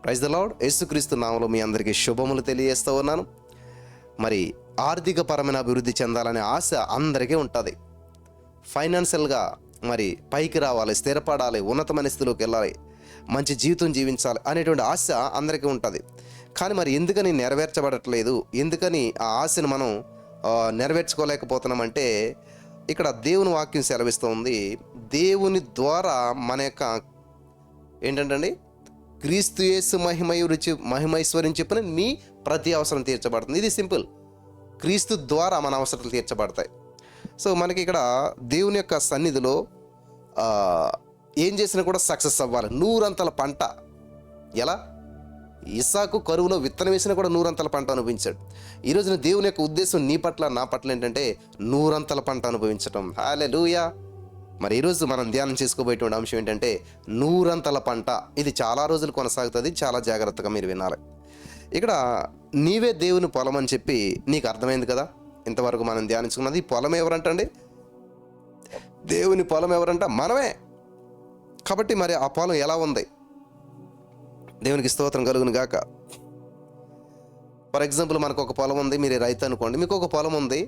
Praise the lord. యేసుక్రీస్తు నామములో మీ అందరికీ శుభములు తెలియజేస్తూ ఉన్నాను. మరి ఆర్థిక పరమైన అభివృద్ధి చెందాలనే ఆశ అందరికీ ఉంటుంది. ఫైనాన్షియల్గా మరి పైకి రావాలి, స్థిరపడాలి, ఉన్నతమైన స్థితిలోకి వెళ్ళాలి, మంచి జీవితం జీవించాలి అనేటువంటి ఆశ అందరికీ ఉంటుంది. కానీ మరి ఎందుకని నెరవేర్చబడట్లేదు, ఎందుకని ఆ ఆశను మనం నెరవేర్చుకోలేకపోతున్నామంటే ఇక్కడ దేవుని వాక్యం సెలవిస్తుంది. దేవుని ద్వారా మన యొక్క ఏంటంటే క్రీస్తు యేసు మహిమైశ్వర్యం చెప్పిన నీ ప్రతి అవసరం తీర్చబడుతుంది. ఇది సింపుల్. క్రీస్తు ద్వారా మన అవసరాలు తీర్చబడతాయి. సో మనకి ఇక్కడ దేవుని యొక్క సన్నిధిలో ఏం చేసినా కూడా సక్సెస్ అవ్వాలి. 100 పంట. ఎలా? ఇస్సాకు కరువులో విత్తనం వేసినా కూడా 100 పంట అనుభవించాడు. ఈరోజున దేవుని యొక్క ఉద్దేశం నీ పట్ల నా పట్ల ఏంటంటే 100 పంట అనుభవించటం. హల్లెలూయా. మరి ఈరోజు మనం ధ్యానం చేసుకోబోయేటువంటి అంశం ఏంటంటే 100 పంట. ఇది చాలా రోజులు కొనసాగుతుంది. చాలా జాగ్రత్తగా మీరు వినాలి. ఇక్కడ నీవే దేవుని పొలం అని చెప్పి నీకు అర్థమైంది కదా. ఇంతవరకు మనం ధ్యానించుకున్నది. ఈ పొలం ఎవరంటండి? దేవుని పొలం ఎవరంట? మనమే. కాబట్టి మరి ఆ పొలం ఎలా ఉంది? దేవునికి స్తోత్రం కలుగును గాక. ఫర్ ఎగ్జాంపుల్ మనకు ఒక పొలం ఉంది. మీరు రైతు అనుకోండి. మీకు ఒక పొలం ఉంది.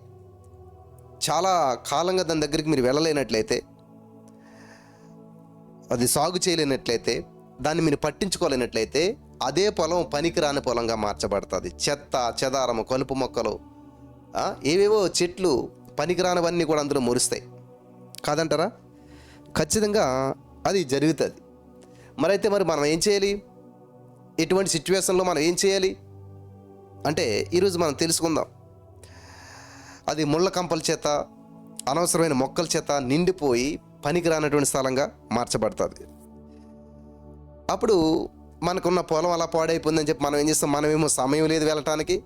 చాలా కాలంగా దాని దగ్గరికి మీరు వెళ్ళలేనట్లయితే, అది సాగు చేయలేనట్లయితే, దాన్ని మీరు పట్టించుకోలేనట్లయితే అదే పొలం పనికిరాని పొలంగా మార్చబడుతుంది. చెత్త చెదారము, కలుపు మొక్కలు, ఏవేవో చెట్లు, పనికిరానివన్నీ కూడా అందులో మురుస్తాయి. కాదంటారా? ఖచ్చితంగా అది జరుగుతుంది. మరైతే మరి మనం ఏం చేయాలి? ఇటువంటి సిచ్యువేషన్లో మనం ఏం చేయాలి అంటే ఈరోజు మనం తెలుసుకుందాం. అది ముళ్ళ కంపల చేత, అనవసరమైన మొక్కల చేత నిండిపోయి పనికిరానటువంటి స్థలంగా మార్చబడుతుంది. అప్పుడు మనకున్న పొలం అలా పాడైపోయిందని చెప్పి మనం ఏం చేస్తాం? మనమేమో సమయం లేదు వెళ్ళటానికి.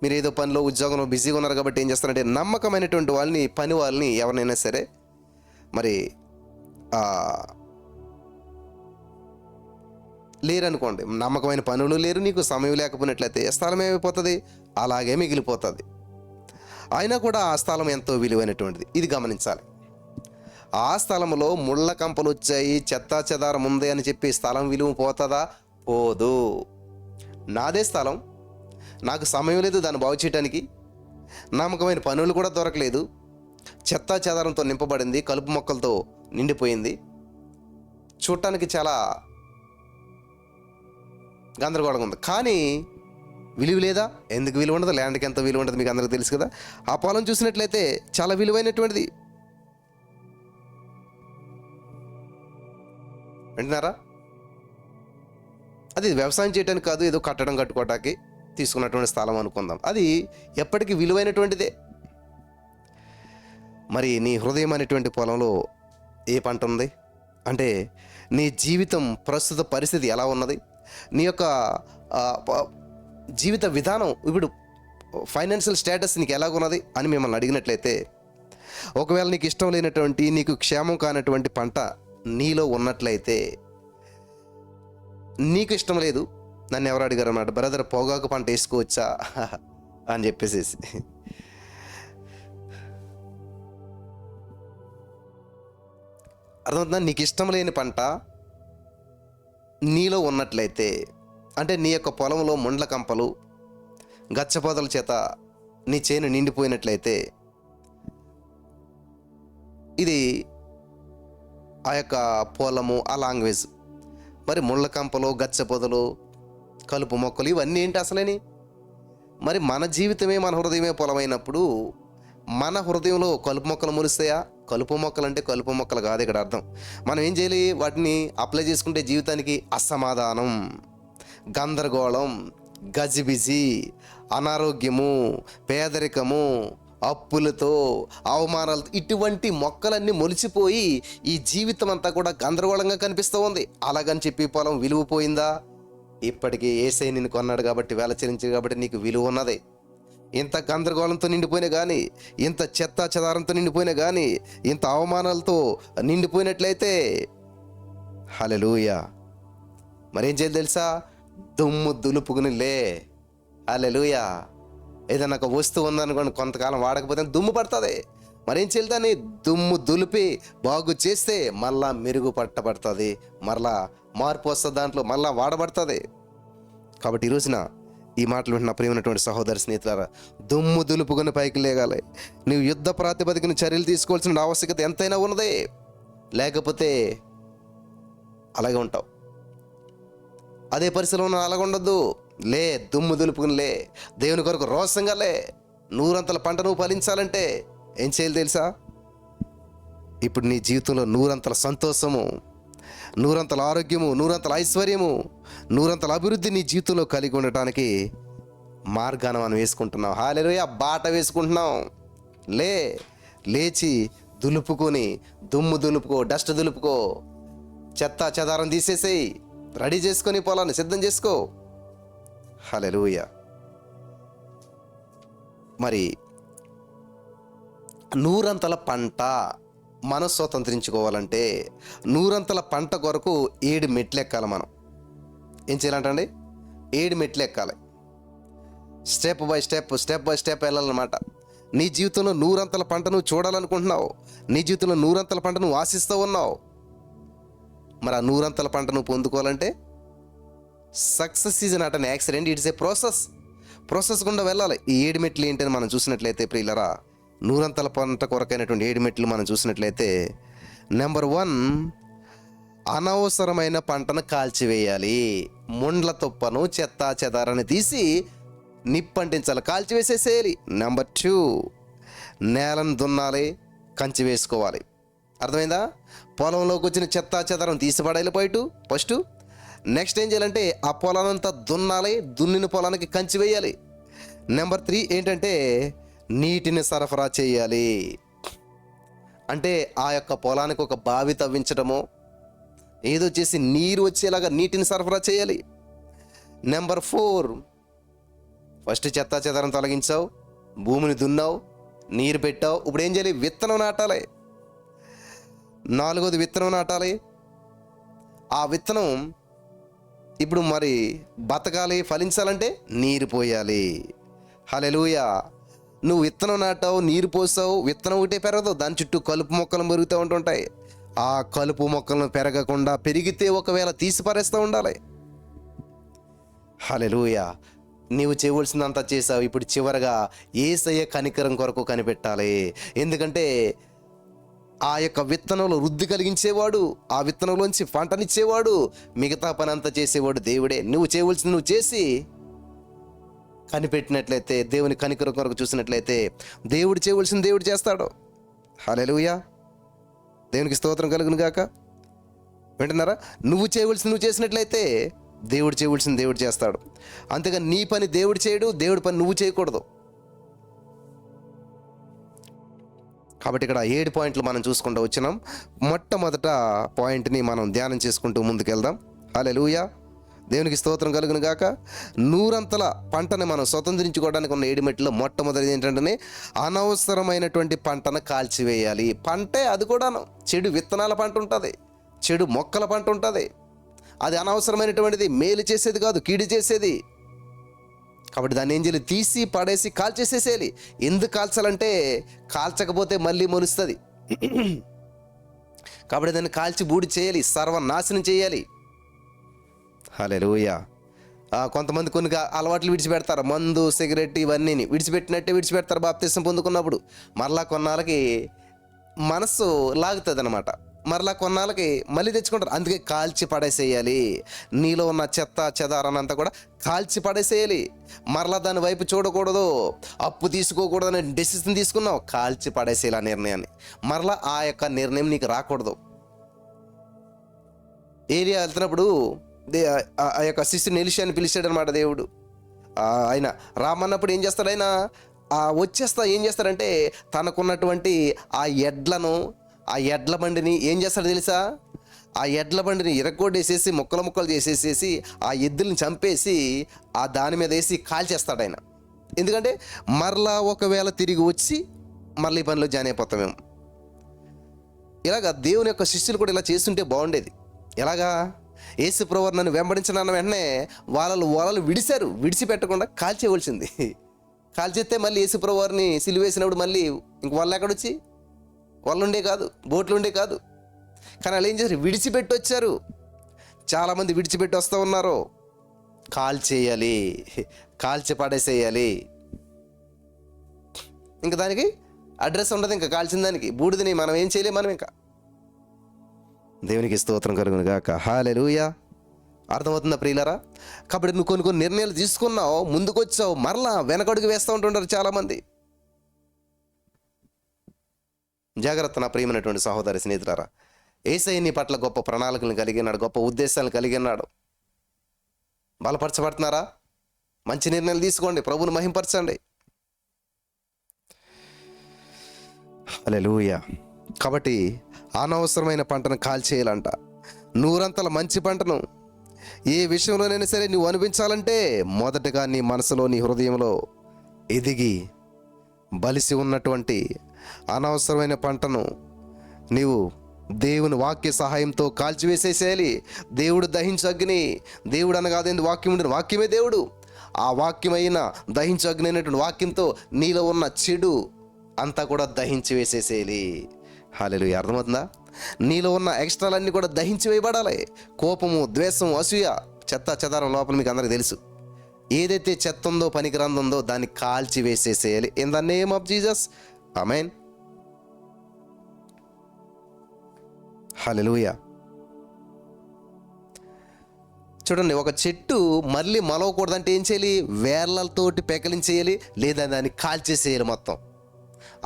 మీరు ఏదో పనిలో, ఉద్యోగంలో బిజీగా ఉన్నారు కాబట్టి ఏం చేస్తారంటే నమ్మకమైనటువంటి వాళ్ళని, పని వాళ్ళని, ఎవరినైనా సరే మరి లేరనుకోండి, నమ్మకమైన పనులు లేరు, నీకు సమయం లేకపోయినట్లయితే స్థలం ఏమైపోతుంది? అలాగే మిగిలిపోతుంది. అయినా కూడా ఆ స్థలం ఎంతో విలువైనటువంటిది. ఇది గమనించాలి. ఆ స్థలంలో ముళ్ళ కంపలు వచ్చాయి, చెత్తా చెదారం ఉంది అని చెప్పి స్థలం విలువ పోతుందా? పోదు. నాదే స్థలం, నాకు సమయం లేదు దాన్ని బాగు చేయడానికి, నమ్మకమైన పనులు కూడా దొరకలేదు, చెత్తా చెదారంతో నింపబడింది, కలుపు మొక్కలతో నిండిపోయింది, చూడటానికి చాలా గందరగోళంగా ఉంది. కానీ విలువ లేదా? ఎందుకు విలువ ఉండదు? ల్యాండ్కి ఎంత విలువ ఉంటుంది మీకు అందరికీ తెలుసు కదా. ఆ పొలం చూసినట్లయితే చాలా విలువైనటువంటిది. వింటున్నారా? అది వ్యవసాయం చేయడానికి కాదు, ఏదో కట్టడం కట్టుకోవటానికి తీసుకున్నటువంటి స్థలం అనుకుందాం. అది ఎప్పటికీ విలువైనటువంటిదే. మరి నీ హృదయం అనేటువంటి పొలంలో ఏ పంట ఉంది అంటే నీ జీవితం ప్రస్తుత పరిస్థితి ఎలా ఉన్నది, నీ యొక్క జీవిత విధానం, ఇప్పుడు ఫైనాన్షియల్ స్టేటస్ నీకు ఎలాగున్నది అని మిమ్మల్ని అడిగినట్లయితే, ఒకవేళ నీకు ఇష్టం లేనటువంటి, నీకు క్షేమం కానటువంటి పంట నీలో ఉన్నట్లయితే, నీకు ఇష్టం లేదు, నన్ను ఎవరు అడిగారు అన్నమాట, బ్రదర్ పొగాకు పంట వేసుకోవచ్చా అని చెప్పేసి, అర్థమవుతుందా? నీకు ఇష్టం లేని పంట నీలో ఉన్నట్లయితే, అంటే నీ యొక్క పొలంలో ముండ్ల కంపలు, గచ్చపోదల చేత నీ చేను నిండిపోయినట్లయితే, ఇది ఆ యొక్క పొలము, ఆ లాంగ్వేజ్. మరి ముళ్ళ కంపలు, గచ్చపొదలు, కలుపు మొక్కలు ఇవన్నీ ఏంటి అసలేని? మరి మన జీవితమే, మన హృదయమే పొలమైనప్పుడు మన హృదయంలో కలుపు మొక్కలు మొలుస్తాయా? కలుపు మొక్కలు అంటే కలుపు మొక్కలు కాదు ఇక్కడ అర్థం. మనం ఏం చేయాలి? వాటిని అప్లై చేసుకుంటే జీవితానికి అసమాధానం, గందరగోళం, గజిబిజి, అనారోగ్యము, పేదరికము, అప్పులతో, అవమానాలతో, ఇటువంటి మొక్కలన్నీ మొలిచిపోయి ఈ జీవితం అంతా కూడా గందరగోళంగా కనిపిస్తూ ఉంది. అలాగని చెప్పి పొలం విలువ పోయిందా? ఇప్పటికీ యేసయ్య నిన్ను కొన్నాడు కాబట్టి, వేల చెల్లించాడు కాబట్టి నీకు విలువ ఉన్నది. ఇంత గందరగోళంతో నిండిపోయినా కానీ, ఇంత చెత్త చెదారంతో నిండిపోయినా కానీ, ఇంత అవమానాలతో నిండిపోయినట్లయితే, హల్లెలూయా, మరేం చేయాలి తెలుసా? దుమ్ము దులుపుకుని లే. హల్లెలూయా. ఏదైనా ఒక వస్తువు ఉందనుకోండి, కొంతకాలం వాడకపోతే దుమ్ము పడుతుంది. మరేం చేయాలి? దాన్ని దుమ్ము దులిపి బాగు చేస్తే మళ్ళా మెరుగుపట్టబడుతుంది, మరలా మార్పు వస్తుంది, దాంట్లో మళ్ళా వాడబడుతుంది. కాబట్టి ఈ రోజున ఈ మాటలు వింటున్న ప్రియమైనటువంటి సహోదరి స్నేహితులారా, దుమ్ము దులుపుకొని పైకి లేగాలి. నువ్వు యుద్ధ ప్రాతిపదికన చర్యలు తీసుకోవాల్సిన ఆవశ్యకత ఎంతైనా ఉన్నది, లేకపోతే అలాగే ఉంటావు. అదే పరిస్థితిలో ఉన్న అలాగ ఉండొద్దు. లే, దుమ్ము దులుపుకుని లే, దేవుని కొరకు రోషంగా లే. 100 పంట నువ్వు ఫలించాలంటే ఏం చేయాలి తెలుసా? ఇప్పుడు నీ జీవితంలో 100 సంతోషము, 100 ఆరోగ్యము, 100 ఐశ్వర్యము, 100 అభివృద్ధి నీ జీవితంలో కలిగి ఉండటానికి మార్గాన్ని మనం వేసుకుంటున్నాం. హల్లెలూయా, బాట వేసుకుంటున్నాం. లేచి దులుపుకొని, దుమ్ము దులుపుకో, డస్ట్ దులుపుకో, చెత్త చెదారం తీసేసేయి, రెడీ చేసుకొని పొలాన్ని సిద్ధం చేసుకో. హల్లెలూయా. మరి 100 పంట మనం స్వతంత్రించుకోవాలంటే 100 పంట కొరకు 7 మెట్లు ఎక్కాలి. మనం ఏం చేయాలంటండి? 7 మెట్లు ఎక్కాలి. స్టెప్ బై స్టెప్ వెళ్ళాలన్నమాట. నీ జీవితంలో 100 పంట నువ్వు చూడాలనుకుంటున్నావు, నీ జీవితంలో 100 పంట నువ్వు ఆశిస్తూ ఉన్నావు. మరి ఆ 100 పంట నువ్వు పొందుకోవాలంటే success is not an accident, it's a process గుండా వెళ్ళాలి. ఈ 7 మెట్లు ఏంటని మనం చూసినట్లయితే ప్రియులరా, 100 పంట కొరకైనటువంటి 7 మెట్లు మనం చూసినట్లయితే, నెంబర్ 1, అనవసరమైన పంటను కాల్చివేయాలి. ముండ్ల తుప్పను, చెత్త చెదారాన్ని తీసి నిప్పంటించాలి, కాల్చివేసేసేయాలి. నెంబర్ 2, నేలను దున్నాలి, కంచి వేసుకోవాలి. అర్థమైందా? పొలంలోకి వచ్చిన చెత్త చెదారం తీసిపడాలి ఫస్ట్. నెక్స్ట్ ఏం చేయాలంటే ఆ పొలానంతా దున్నాలి, దున్నిన పొలానికి కంచి వేయాలి. నెంబర్ 3 ఏంటంటే నీటిని సరఫరా చేయాలి. అంటే ఆ యొక్క పొలానికి ఒక బావి తవ్వించడము, ఏదో చేసి నీరు వచ్చేలాగా నీటిని సరఫరా చేయాలి. నెంబర్ 4, ఫస్ట్ చెత్త చెదారం తొలగించావు, భూమిని దున్నావు, నీరు పెట్టావు. ఇప్పుడు ఏం చేయాలి? విత్తనం నాటాలి. 4వది విత్తనం నాటాలి. ఆ విత్తనం ఇప్పుడు మరి బతకాలి, ఫలించాలంటే నీరు పోయాలి. హల్లెలూయా. నువ్వు విత్తనం నాటావు, నీరు పోసావు, విత్తనం ఒకటే పెరగదు, దాని చుట్టూ కలుపు మొక్కలు పెరుగుతూ ఉంటుంటాయి. ఆ కలుపు మొక్కలను పెరగకుండా, పెరిగితే ఒకవేళ తీసి పారేస్తూ ఉండాలి. హల్లెలూయా. నీవు చేయవలసిందంతా చేసావు. ఇప్పుడు చివరగా యేసయ్య కనికరం కొరకు కనిపెట్టాలి. ఎందుకంటే ఆ యొక్క విత్తనంలో వృద్ధి కలిగించేవాడు, ఆ విత్తనంలోంచి పంటనిచ్చేవాడు, మిగతా పని అంతా చేసేవాడు దేవుడే. నువ్వు చేయవలసింది నువ్వు చేసి కనిపెట్టినట్లయితే, దేవుని కనికరం కొరకు చూసినట్లయితే, దేవుడు చేయవలసింది దేవుడు చేస్తాడు. హల్లెలూయా. దేవునికి స్తోత్రం కలుగును గాక. వింటున్నారా? నువ్వు చేయవలసింది నువ్వు చేసినట్లయితే దేవుడు చేయవలసింది దేవుడు చేస్తాడు. అంతేగాని నీ పని దేవుడు చేయడు, దేవుడి పని నువ్వు చేయకూడదు. కాబట్టి ఇక్కడ 7 పాయింట్లు మనం చూసుకుంటూ వచ్చినాం. మొట్టమొదట పాయింట్ని మనం ధ్యానం చేసుకుంటూ ముందుకెళ్దాం. హల్లెలూయా. దేవునికి స్తోత్రం కలుగును గాక. 100 పంటని మనం స్వతంత్రించుకోవడానికి ఉన్న 7 మెట్లు మొట్టమొదటిది ఏంటంటే అనవసరమైనటువంటి పంటను కాల్చివేయాలి. పంటే అది కూడాను చెడు విత్తనాల పంట ఉంటుంది, చెడు మొక్కల పంట ఉంటుంది. అది అనవసరమైనటువంటిది, మేలు చేసేది కాదు, కీడు చేసేది. కాబట్టి దాన్ని ఏం చేయాలి? తీసి పడేసి కాల్చేసేసేయాలి. ఎందుకు కాల్చాలంటే కాల్చకపోతే మళ్ళీ మొలుస్తుంది. కాబట్టి దాన్ని కాల్చి బూడి చేయాలి, సర్వనాశనం చేయాలి. హల్లెలూయా. కొంతమంది కొన్ని అలవాట్లు విడిచిపెడతారు, మందు, సిగరెట్ ఇవన్నీ విడిచిపెట్టినట్టే విడిచిపెడతారు బాప్తిసం పొందుకున్నప్పుడు. మరలా కొన్నాళ్ళకి మనస్సు లాగుతుంది అనమాట, మరలా కొన్నాళ్ళకి మళ్ళీ తెచ్చుకుంటారు. అందుకే కాల్చి పడేసేయాలి. నీలో ఉన్న చెత్త చెదారానంతా కూడా కాల్చి పడేసేయాలి. మరలా దాని వైపు చూడకూడదు, అప్పు తీసుకోకూడదని డెసిషన్ తీసుకున్నావు, కాల్చి పడేసేయాలి ఆ నిర్ణయాన్ని. మరలా ఆ యొక్క నిర్ణయం నీకు రాకూడదు. ఏరియా వెళ్తున్నప్పుడు ఆ యొక్క శిష్యుని ఎలీషాని పిలిచాడు అనమాట దేవుడు. ఆయన రామన్నప్పుడు ఏం చేస్తాడు? ఆయన ఏం చేస్తాడంటే తనకున్నటువంటి ఆ ఎడ్ల బండిని ఏం చేస్తాడు తెలుసా? ఆ ఎడ్ల బండిని ఇరగొట్టేసేసి ముక్కలు చేసేసేసి ఆ ఎద్దుల్ని చంపేసి ఆ దాని మీద వేసి కాల్చేస్తాడు ఆయన. ఎందుకంటే మరలా ఒకవేళ తిరిగి వచ్చి మళ్ళీ ఈ పనిలో జాయిన్ అయిపోతాం మేము. ఇలాగా దేవుని యొక్క శిష్యులు కూడా ఇలా చేస్తుంటే బాగుండేది. ఎలాగా? యేసు ప్రభువు నన్ను వెంబడించిన వెంటనే వలలు విడిచిపెట్టకుండా కాల్చేయవలసింది. కాల్చేస్తే మళ్ళీ యేసు ప్రభువుని సిలువేసినప్పుడు మళ్ళీ ఇంక వాళ్ళు ఎక్కడొచ్చి వాళ్ళుండే కాదు, బోట్లు ఉండే కాదు. కానీ వాళ్ళు ఏం చేశారు? విడిచిపెట్టి వచ్చారు. చాలామంది విడిచిపెట్టి వస్తూ ఉన్నారు. కాల్చేయాలి, కాల్చి పడేసేయాలి. ఇంకా దానికి అడ్రస్ ఉండదు. ఇంకా కాల్చిన దానికి బూడిదని మనం ఏం చేయలేం. మనం ఇంకా దేవునికి స్తోత్రం కలుగును గాక. హల్లెలూయా. అర్థమవుతుందా ప్రియులారా? కాబట్టి నువ్వు కొన్ని నిర్ణయాలు తీసుకున్నావు, ముందుకు వచ్చావు, మరలా వెనకడుగు వేస్తూ ఉంటుంటారు చాలామంది. జాగ్రత్త నా ప్రియమైనటువంటి సహోదరి స్నేహితులారా. యేసయ్య నీ పట్ల గొప్ప ప్రణాళికలను కలిగి ఉన్నాడు, గొప్ప ఉద్దేశాలను కలిగి ఉన్నాడు. బలపరచబడుతున్నారా? మంచి నిర్ణయాలు తీసుకోండి, ప్రభువుని మహింపరచండి. హల్లెలూయా. కాబట్టి అనవసరమైన పంటను కాల్చేయాలంట. నూరంతల మంచి పంటను ఏ విషయంలోనైనా సరే నువ్వు అనిపించాలంటే మొదటగా నీ మనసులో, నీ హృదయంలో ఎదిగి బలిసి ఉన్నటువంటి అనవసరమైన పంటను నీవు దేవుని వాక్య సహాయంతో కాల్చివేసేసేయాలి. దేవుడు దహించు అగ్ని. దేవుడు అనగా అదేంటి? వాక్యం ఉంటుంది. వాక్యమే దేవుడు. ఆ వాక్యమైన దహించు అగ్ని అనేటువంటి వాక్యంతో నీలో ఉన్న చెడు అంతా కూడా దహించి వేసేసేయాలి. హల్లెలూయా. అర్థమవుతుందా? నీలో ఉన్న ఎక్స్ట్రాలన్నీ కూడా దహించి వేయబడాలి. కోపము, ద్వేషం, అసూయ, చెత్త చెదారం లోపల మీకు అందరికీ తెలుసు. ఏదైతే చెత్త ఉందో, పనికిరాందో దాన్ని కాల్చి వేసేసేయాలి. In the name of Jesus. ఆమేన్. హల్లెలూయా. చూడండి, ఒక చెట్టు మళ్ళీ మొలవకూడదంటే ఏం చేయాలి? వేర్లతోటి పెకలించేయాలి, లేదా దాన్ని కాల్చేసేయాలి. మొత్తం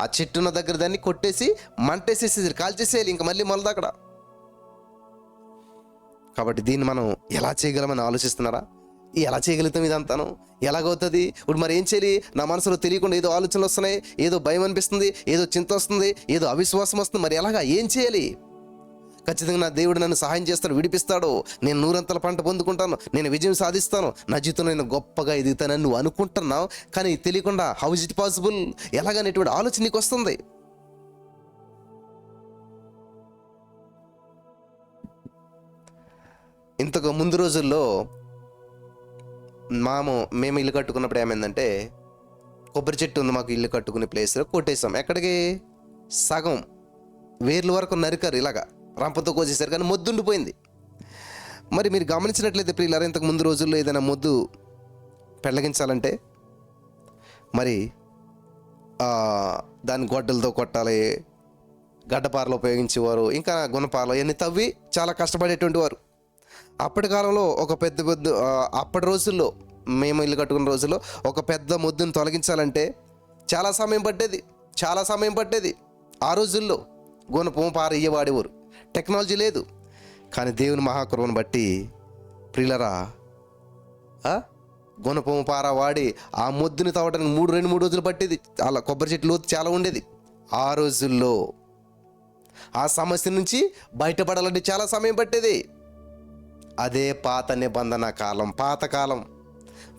ఆ చెట్టున్న దగ్గర దాన్ని కొట్టేసి మంటేసేసి కాల్చేసేయాలి. ఇంకా మళ్ళీ మొలదు అక్కడ. కాబట్టి దీన్ని మనం ఎలా చేయగలమని ఆలోచిస్తున్నారా? ఎలా చేయగలుగుతాం? ఇదంతాను ఎలాగవుతుంది? ఇప్పుడు మరి ఏం చేయాలి? నా మనసులో తెలియకుండా ఏదో ఆలోచనలు వస్తున్నాయి, ఏదో భయం అనిపిస్తుంది, ఏదో చింత వస్తుంది, ఏదో అవిశ్వాసం వస్తుంది. మరి ఎలాగా? ఏం చేయాలి? ఖచ్చితంగా నా దేవుడు నన్ను సహాయం చేస్తాడు, విడిపిస్తాడు, నేను నూరంతల పంట పొందుకుంటాను, నేను విజయం సాధిస్తాను, నా జీవితంలో నేను గొప్పగా ఎదుగుతానని నువ్వు అనుకుంటున్నావు. కానీ తెలియకుండా హౌ ఇస్ ఇట్ పాసిబుల్, ఎలాగనేటువంటి ఆలోచన నీకు వస్తుంది. ఇంతకు ముందు రోజుల్లో మేము ఇల్లు కట్టుకున్నప్పుడు ఏమైందంటే, కొబ్బరి చెట్టు ఉంది మాకు ఇల్లు కట్టుకునే ప్లేస్లో, కొట్టేసాం. ఎక్కడికి? సగం వేర్ల వరకు నరికారు. ఇలాగా రంపతో కోసేసారు, కానీ మొద్దు ఉండిపోయింది. మరి మీరు గమనించినట్లయితే ప్రియులారా, ఇంతకు ముందు రోజుల్లో ఏదైనా మొద్దు పెళ్ళగించాలంటే మరి దాన్ని గొడ్డలతో కొట్టాలి, గడ్డపారలు ఉపయోగించేవారు, ఇంకా గుణపారలు ఇవన్నీ తవ్వి చాలా కష్టపడేటువంటి వారు. అప్పటి కాలంలో ఒక పెద్ద అప్పటి రోజుల్లో, మేము ఇల్లు కట్టుకున్న రోజుల్లో ఒక పెద్ద మొద్దును తొలగించాలంటే చాలా సమయం పట్టేది. ఆ రోజుల్లో గుణపం పార ఇయ్యవాడేవారు, టెక్నాలజీ లేదు. కానీ దేవుని మహాకృపను బట్టి ప్రియులరా, గుణపం పార వాడి ఆ మొద్దుని తవ్వడానికి 2-3 రోజులు పట్టేది. అలా కొబ్బరి చెట్టు లోతు చాలా ఉండేది. ఆ రోజుల్లో ఆ సమస్య నుంచి బయటపడాలంటే చాలా సమయం పట్టేది. అదే పాత నిబంధన కాలం,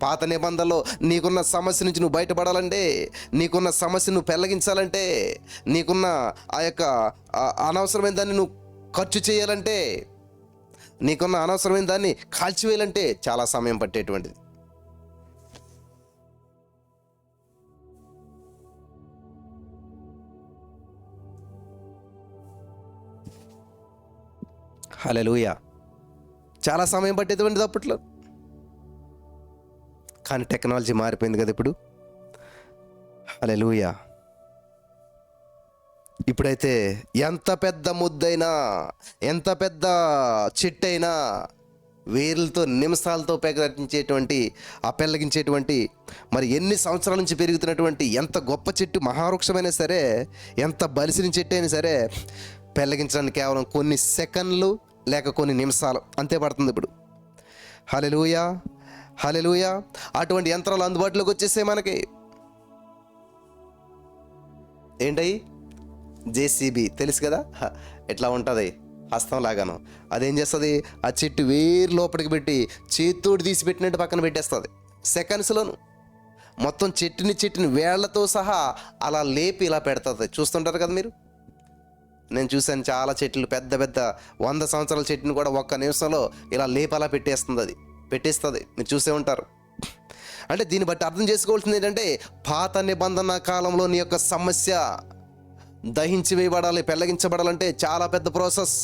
పాత నిబంధనలో నీకున్న సమస్య నుంచి నువ్వు బయటపడాలంటే, నీకున్న సమస్య నువ్వు పెళ్ళగించాలంటే, నీకున్న ఆ యొక్క అనవసరమైన దాన్ని నువ్వు ఖర్చు చేయాలంటే, నీకున్న అనవసరమైన దాన్ని కాల్చివేయాలంటే చాలా సమయం పట్టేటువంటిది. హల్లెలూయా. చాలా సమయం పట్టేటువంటిది అప్పట్లో. కానీ టెక్నాలజీ మారిపోయింది కదా ఇప్పుడు. హల్లెలూయా. ఇప్పుడైతే ఎంత పెద్ద ముద్దైనా, ఎంత పెద్ద చెట్టైనా వేర్లతో నిమిషాలతో పెళ్ళగించేటువంటి మరి ఎన్ని సంవత్సరాల నుంచి పెరుగుతున్నటువంటి ఎంత గొప్ప చెట్టు, మహావృక్షమైనా సరే, ఎంత బలిసిన చెట్టు అయినా సరే పెళ్ళగించడానికి కేవలం కొన్ని సెకండ్లు లేక కొన్ని నిమిషాలు అంతే పడుతుంది ఇప్పుడు. హల్లెలూయా. అటువంటి యంత్రాలు అందుబాటులోకి వచ్చేసాయి మనకి. ఏంటయి? జేసీబీ తెలుసు కదా, ఎట్లా ఉంటుంది, హస్తం లాగాను. అదేం చేస్తుంది? ఆ చెట్టు వేరు లోపలికి పెట్టి చేత్తోటి తీసి పెట్టినట్టు పక్కన పెట్టేస్తుంది. సెకండ్స్లోను మొత్తం చెట్టుని వేళ్లతో సహా అలా లేపి ఇలా పెడుతుంది. చూస్తుంటారు కదా మీరు. నేను చూశాను చాలా చెట్లు, పెద్ద 100 సంవత్సరాల చెట్టుని కూడా ఒక్క నిమిషంలో ఇలా లేపి అలా పెట్టేస్తుంది. మీరు చూసే ఉంటారు. అంటే దీన్ని బట్టి అర్థం చేసుకోవాల్సింది ఏంటంటే, పాత నిబంధన కాలంలో నీ యొక్క సమస్య దహించి వేయబడాలి, పెళ్ళగించబడాలంటే చాలా పెద్ద ప్రాసెస్.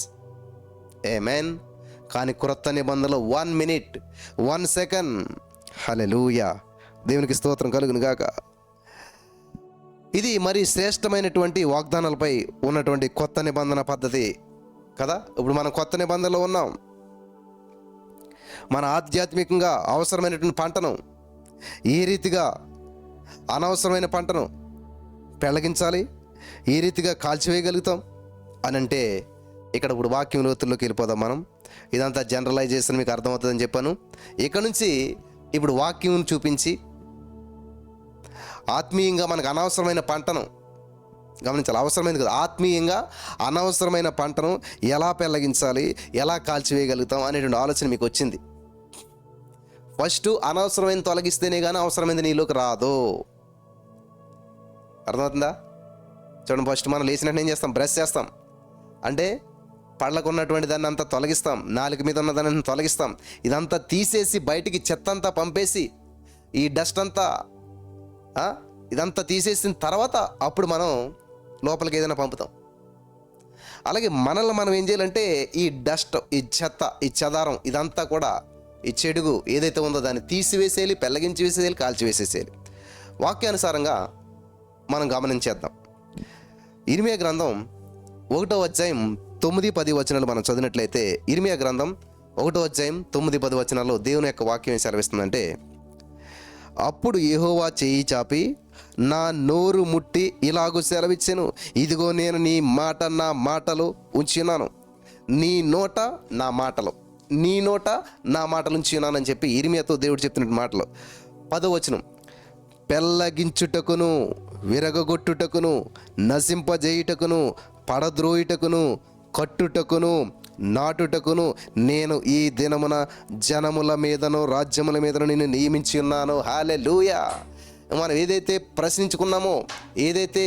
ఆమేన్. కానీ క్రొత్త నిబంధనలో 1 minute 1 second. హల్లెలూయా, దేవునికి స్తోత్రం కలుగును గాక. ఇది మరి శ్రేష్టమైనటువంటి వాగ్దానాలపై ఉన్నటువంటి కొత్త నిబంధన పద్ధతి కదా. ఇప్పుడు మనం కొత్త నిబంధనలో ఉన్నాం. మన ఆధ్యాత్మికంగా అవసరమైనటువంటి పంటను ఏ రీతిగా, అనవసరమైన పంటను పెళ్ళగించాలి, ఏ రీతిగా కాల్చివేయగలుగుతాం అని అంటే ఇక్కడ ఇప్పుడు వాక్యం లోతుల్లోకి వెళ్ళిపోదాం మనం. ఇదంతా జనరలైజేషన్ మీకు అర్థమవుతుందని చెప్పాను. ఇక్కడ నుంచి ఇప్పుడు వాక్యం చూపించి ఆత్మీయంగా మనకు అనవసరమైన పంటను గమనించాలి. అవసరమైనది కదా, ఆత్మీయంగా అనవసరమైన పంటను ఎలా పెళ్ళగించాలి, ఎలా కాల్చివేయగలుగుతాం అనేటువంటి ఆలోచన మీకు వచ్చింది. ఫస్ట్ అనవసరమైన తొలగిస్తేనే కానీ అవసరమైనది నీలోకి రాదు. అర్థమవుతుందా? చూడండి, ఫస్ట్ మనం లేచినట్టు ఏం చేస్తాం? బ్రష్ చేస్తాం. అంటే పళ్ళకు ఉన్నటువంటి దాన్ని అంతా తొలగిస్తాం, నాలుక మీద ఉన్న దాన్ని తొలగిస్తాం. ఇదంతా తీసేసి బయటికి చెత్త అంతా పంపేసి ఈ డస్ట్ అంతా ఇదంతా తీసేసిన తర్వాత అప్పుడు మనం లోపలికి ఏదైనా పంపుతాం. అలాగే మనల్ని మనం ఏం చేయాలంటే ఈ డస్ట్, ఈ చెత్త, ఈ చెదారం, ఇదంతా కూడా ఈ చెడుగు ఏదైతే ఉందో దాన్ని తీసివేసేయాలి, పెళ్ళగించి వేసేయాలి, కాల్చివేసేసేయాలి. వాక్యానుసారంగా మనం గమనించేద్దాం. ఇర్మియా గ్రంథం 1వ అధ్యాయం 9-10 వచనాలు మనం చదివినట్లయితే, ఇర్మియా గ్రంథం 1వ అధ్యాయం 9-10 వచనాల్లో దేవుని యొక్క వాక్యం సెలవిస్తుందంటే, అప్పుడు యెహోవా చేయి చాపి నా నోరు ముట్టి ఇలాగూ సెలవిచ్చెను, ఇదిగో నేను నీ మాట నా మాటలు ఉంచున్నాను, నీ నోట నా మాటలు, నీ నోట నా మాటలు ఉంచున్నానని చెప్పి ఇర్మియాతో దేవుడు చెప్తున్న మాటలు. 10వ వచనం, పెళ్ళగించుటకును, విరగగొట్టుటకును, నశింపజేయుటకును, పడద్రోయుటకును, కట్టుటకును, నాటుటకును నేను ఈ దినమున జనముల మీదను రాజ్యముల మీదను నేను నియమించి ఉన్నాను. హల్లెలూయా. మనం ఏదైతే ప్రశ్నించుకున్నామో, ఏదైతే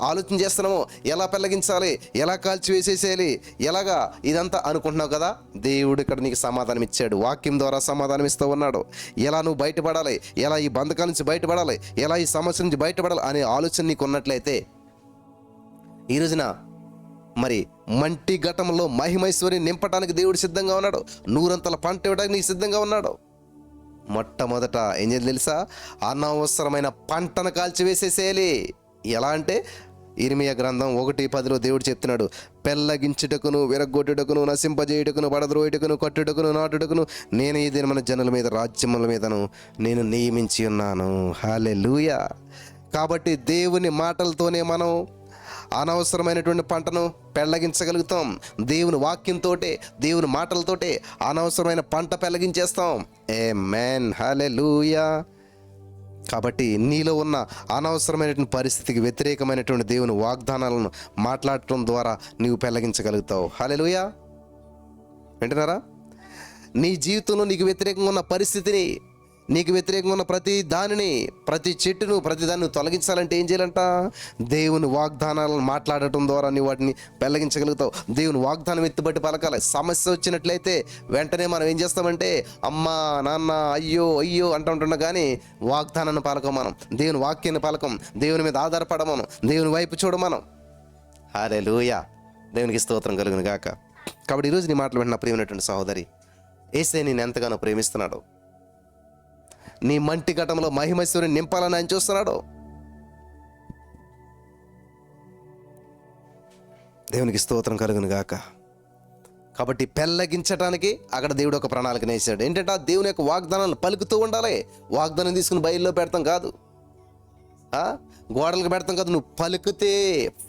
ఆలోచన చేస్తున్నామో, ఎలా పెళ్ళగించాలి, ఎలా కాల్చివేసేసేయాలి, ఎలాగా ఇదంతా అనుకుంటున్నావు కదా, దేవుడు ఇక్కడ నీకు సమాధానం ఇచ్చాడు. వాక్యం ద్వారా సమాధానం ఇస్తూ ఉన్నాడు. ఎలా నువ్వు బయటపడాలి, ఎలా ఈ బంధకాల నుంచి బయటపడాలి, ఎలా ఈ సమస్య నుంచి బయటపడాలి అనే ఆలోచన నీకు ఉన్నట్లయితే ఈ రోజున మరి మంటి ఘటంలో మహిమైశ్వర్యం నింపడానికి దేవుడు సిద్ధంగా ఉన్నాడు. 100 పంట ఇవ్వడానికి నీకు సిద్ధంగా ఉన్నాడు. మొట్టమొదట ఏం చేయాలి తెలుసా? అనవసరమైన పంటను కాల్చివేసేసేయాలి. ఎలా అంటే ఇర్మియా గ్రంథం 1:10లో దేవుడు చెప్తున్నాడు, పెళ్ళగించుటకును, విరగొట్టుటకును, నశింపజేయుటకును, పడద్రోయుటకును, కట్టుటకును, నాటుటకును నేను ఈ దినమున జనుల మీద రాజ్యముల మీదను నేను నియమించి ఉన్నాను. హల్లెలూయా. కాబట్టి దేవుని మాటలతోనే మనం అనవసరమైనటువంటి పంటను పెళ్ళగించగలుగుతాం. దేవుని వాక్యంతోటే, దేవుని మాటలతోటే అనవసరమైన పంట పెళ్ళగించేస్తాం. ఆమేన్. హల్లెలూయా. కాబట్టి నీలో ఉన్న అనవసరమైనటువంటి పరిస్థితికి వ్యతిరేకమైనటువంటి దేవుని వాగ్దానాలను మాట్లాడటం ద్వారా నీవు పెళ్ళగించగలుగుతావు. హల్లెలూయా. వింటున్నారా? నీ జీవితంలో నీకు వ్యతిరేకంగా ఉన్న పరిస్థితిని, నీకు వ్యతిరేకంగా ఉన్న ప్రతి దానిని, ప్రతి చెట్టును, ప్రతి దాన్ని తొలగించాలంటే ఏం చేయాలంట? దేవుని వాగ్దానాలను మాట్లాడటం ద్వారా నీవు వాటిని పెళ్ళగించగలుగుతావు. దేవుని వాగ్దానం ఎత్తుబట్టి పలకాలి. సమస్య వచ్చినట్లయితే వెంటనే మనం ఏం చేస్తామంటే అమ్మా, నాన్న, అయ్యో అయ్యో అంటుంటున్నా కానీ వాగ్దానాన్ని పలకం మనం, దేవుని వాక్యాన్ని పలకం, దేవుని మీద ఆధారపడమను, దేవుని వైపు చూడమనం. హల్లెలూయా. దేవునికి స్తోత్రం కలుగును గాక. కాబట్టి ఈరోజు నీ మాటలు వింటున్న ప్రియమైనటువంటి సహోదరి, యేసయ్య నేను ఎంతగానో ప్రేమిస్తున్నాడు. నీ మంటి ఘటంలో మహిమైశ్వర్యం నింపాలని ఆయన చూస్తున్నాడు. దేవునికి స్తోత్రం కలుగును గాక. కాబట్టి పెళ్ళగించడానికి అక్కడ దేవుడు ఒక ప్రణాళిక వేసాడు. ఏంటంటే ఆ దేవుని యొక్క వాగ్దానాలను పలుకుతూ ఉండాలి. వాగ్దానం తీసుకుని బయలులో పెడతాం కాదు, గోడలకు పెడతాం కాదు. నువ్వు పలికితే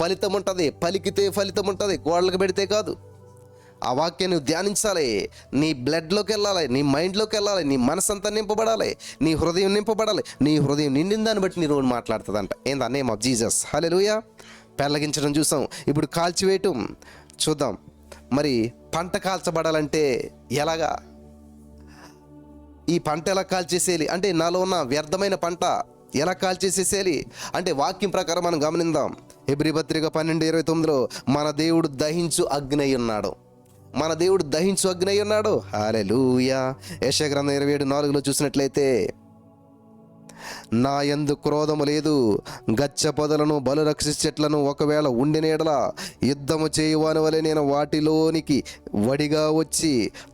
ఫలితం ఉంటుంది, పలికితే ఫలితం ఉంటుంది. గోడలకు పెడితే కాదు. ఆ వాక్యాన్ని నువ్వు ధ్యానించాలి, నీ బ్లడ్లోకి వెళ్ళాలి, నీ మైండ్లోకి వెళ్ళాలి, నీ మనసు అంతా నింపబడాలి, నీ హృదయం నింపబడాలి. నీ హృదయం నిండిన దాన్ని బట్టి నీ రోజు మాట్లాడుతుందంట. ఏంది? The name of Jesus. హల్లెలూయా. పెళ్ళగించడం చూసాం, ఇప్పుడు కాల్చివేయటం చూద్దాం. మరి పంట కాల్చబడాలంటే ఎలాగా? ఈ పంట ఎలా కాల్చేసేయాలి అంటే, నాలో ఉన్న వ్యర్థమైన పంట ఎలా కాల్చేసేసేయాలి అంటే వాక్యం ప్రకారం మనం గమనిద్దాం. హెబ్రీ పత్రిక 12:29లో మన దేవుడు దహించు అగ్ని అయి ఉన్నాడు. మన దేవుడు దహించు అగ్ని అయి ఉన్నాడు. హల్లెలూయా. యెషయా గ్రంథం 27:4లో చూసినట్లయితే నా యందు క్రోధము లేదు. గచ్చ పొదలను బలు రక్షించే చెట్లను ఒకవేళ ఉండిన ఎడల యుద్ధము చేయువాని వలె నేను వాటిలోనికి వడిగా వచ్చి